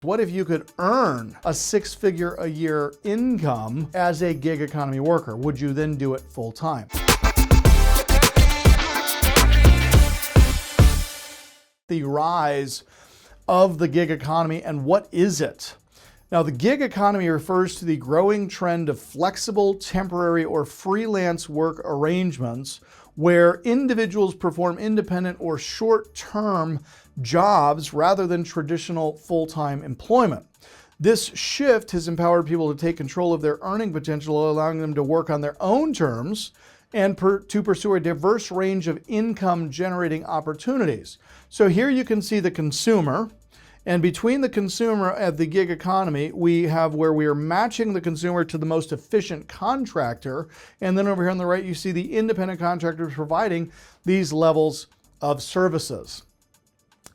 What if you could earn a six-figure a year income as a gig economy worker? Would you then do it full time? The rise of the gig economy, and what is it? Now, the gig economy refers to the growing trend of flexible, temporary, or freelance work arrangements where individuals perform independent or short-term jobs rather than traditional full-time employment. This shift has empowered people to take control of their earning potential, allowing them to work on their own terms and to pursue a diverse range of income-generating opportunities. So here you can see the consumer. And between the consumer and the gig economy, we have where we are matching the consumer to the most efficient contractor. And then over here on the right, you see the independent contractors providing these levels of services.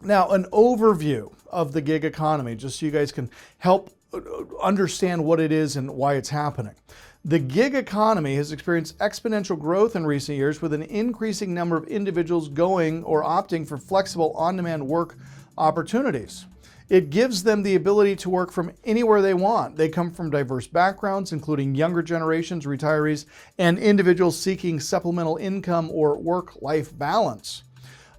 Now, an overview of the gig economy, just so you guys can help understand what it is and why it's happening. The gig economy has experienced exponential growth in recent years, with an increasing number of individuals going or opting for flexible on-demand work opportunities. It gives them the ability to work from anywhere they want. They come from diverse backgrounds, including younger generations, retirees, and individuals seeking supplemental income or work-life balance.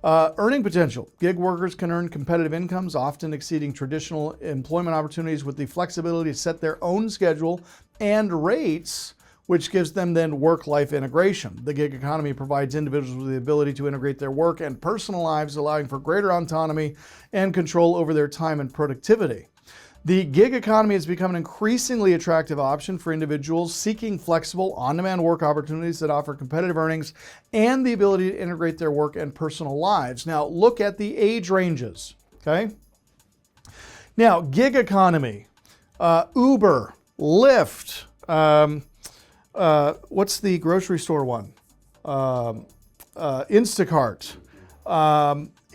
Earning potential. Gig workers can earn competitive incomes, often exceeding traditional employment opportunities, with the flexibility to set their own schedule and rates, which gives them then work-life integration. The gig economy provides individuals with the ability to integrate their work and personal lives, allowing for greater autonomy and control over their time and productivity. The gig economy has become an increasingly attractive option for individuals seeking flexible, on-demand work opportunities that offer competitive earnings and the ability to integrate their work and personal lives. Now, look at the age ranges, okay? Now, gig economy, Uber, Lyft, what's the grocery store one? Instacart.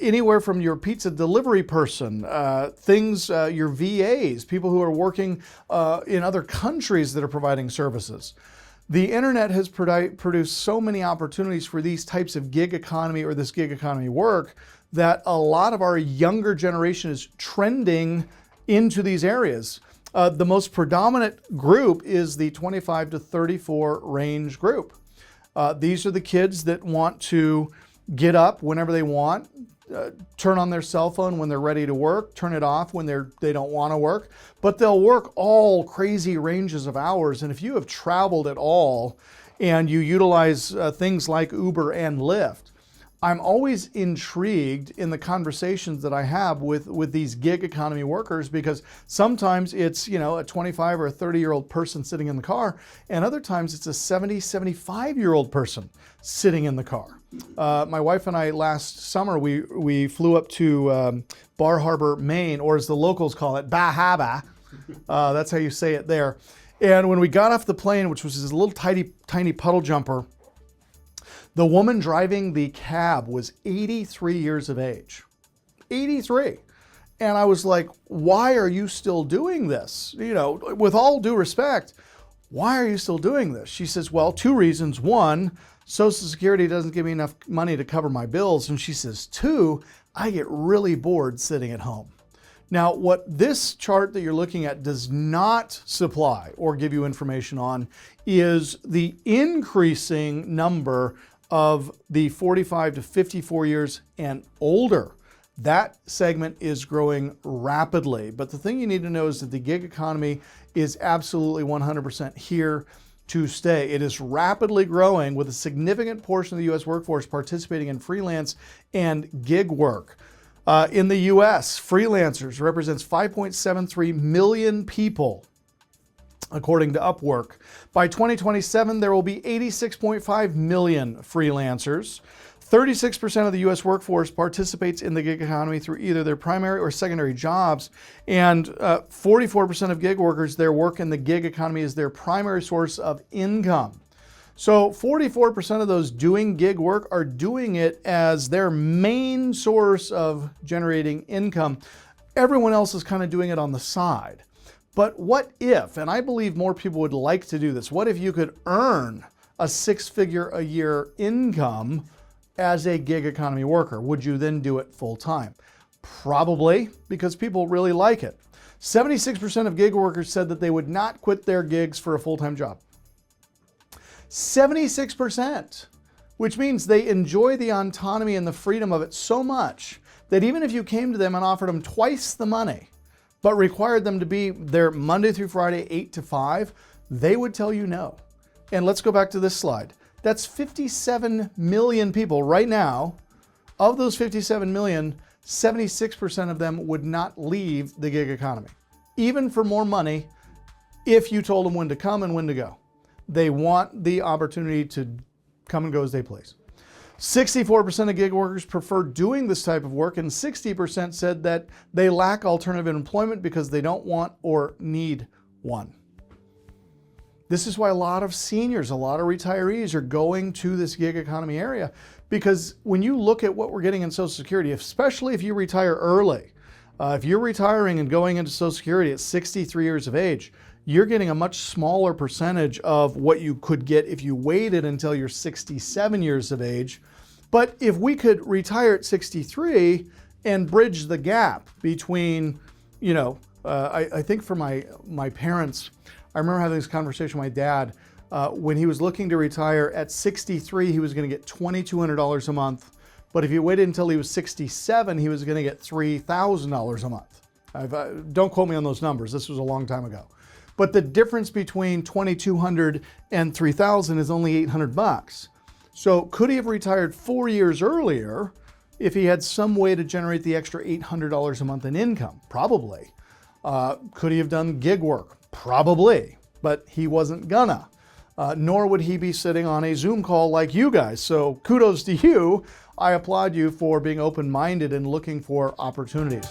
Anywhere from your pizza delivery person, your VAs, people who are working in other countries that are providing services. The internet has produced so many opportunities for these types of gig economy or this gig economy work that a lot of our younger generation is trending into these areas. The most predominant group is the 25 to 34 range group. These are the kids that want to get up whenever they want, turn on their cell phone when they're ready to work, turn it off when they don't want to work, but they'll work all crazy ranges of hours. And if you have traveled at all and you utilize things like Uber and Lyft, I'm always intrigued in the conversations that I have with these gig economy workers, because sometimes it's, a 25 or a 30-year-old person sitting in the car, and other times it's a 70, 75-year-old person sitting in the car. My wife and I last summer, we flew up to Bar Harbor, Maine, or as the locals call it, Bahaba. That's how you say it there. And when we got off the plane, which was this little tiny puddle jumper, the woman driving the cab was 83 years of age. 83. And I was like, why are you still doing this? With all due respect, why are you still doing this? She says, well, two reasons. One, Social Security doesn't give me enough money to cover my bills. And she says, two, I get really bored sitting at home. Now, what this chart that you're looking at does not supply or give you information on is the increasing number of the 45 to 54 years and older. That segment is growing rapidly. But the thing you need to know is that the gig economy is absolutely 100% here to stay. It is rapidly growing, with a significant portion of the U.S. workforce participating in freelance and gig work. In the U.S., freelancers represents 5.73 million people, according to Upwork. By 2027, there will be 86.5 million freelancers. 36% of the U.S. workforce participates in the gig economy through either their primary or secondary jobs, and 44% of gig workers, their work in the gig economy is their primary source of income. So 44% of those doing gig work are doing it as their main source of generating income. Everyone else is kind of doing it on the side. But what if, and I believe more people would like to do this, what if you could earn a six-figure a year income as a gig economy worker? Would you then do it full time? Probably, because people really like it. 76% of gig workers said that they would not quit their gigs for a full-time job. 76%, which means they enjoy the autonomy and the freedom of it so much that even if you came to them and offered them twice the money, but required them to be there Monday through Friday, 8 to 5, they would tell you no. And let's go back to this slide. That's 57 million people right now. Of those 57 million, 76% of them would not leave the gig economy, even for more money, if you told them when to come and when to go. They want the opportunity to come and go as they please. 64% of gig workers prefer doing this type of work, and 60% said that they lack alternative employment because they don't want or need one. This is why a lot of seniors, a lot of retirees are going to this gig economy area, because when you look at what we're getting in Social Security, especially if you retire early, if you're retiring and going into Social Security at 63 years of age, you're getting a much smaller percentage of what you could get if you waited until you're 67 years of age. But if we could retire at 63 and bridge the gap between, I think for my parents, I remember having this conversation with my dad. When he was looking to retire at 63, he was going to get $2,200 a month. But if he waited until he was 67, he was going to get $3,000 a month. Don't quote me on those numbers. This was a long time ago. But the difference between $2,200 and $3,000 is only $800. So could he have retired 4 years earlier if he had some way to generate the extra $800 a month in income? Probably. Could he have done gig work? Probably. But he wasn't gonna. Nor would he be sitting on a Zoom call like you guys. So kudos to you. I applaud you for being open-minded and looking for opportunities.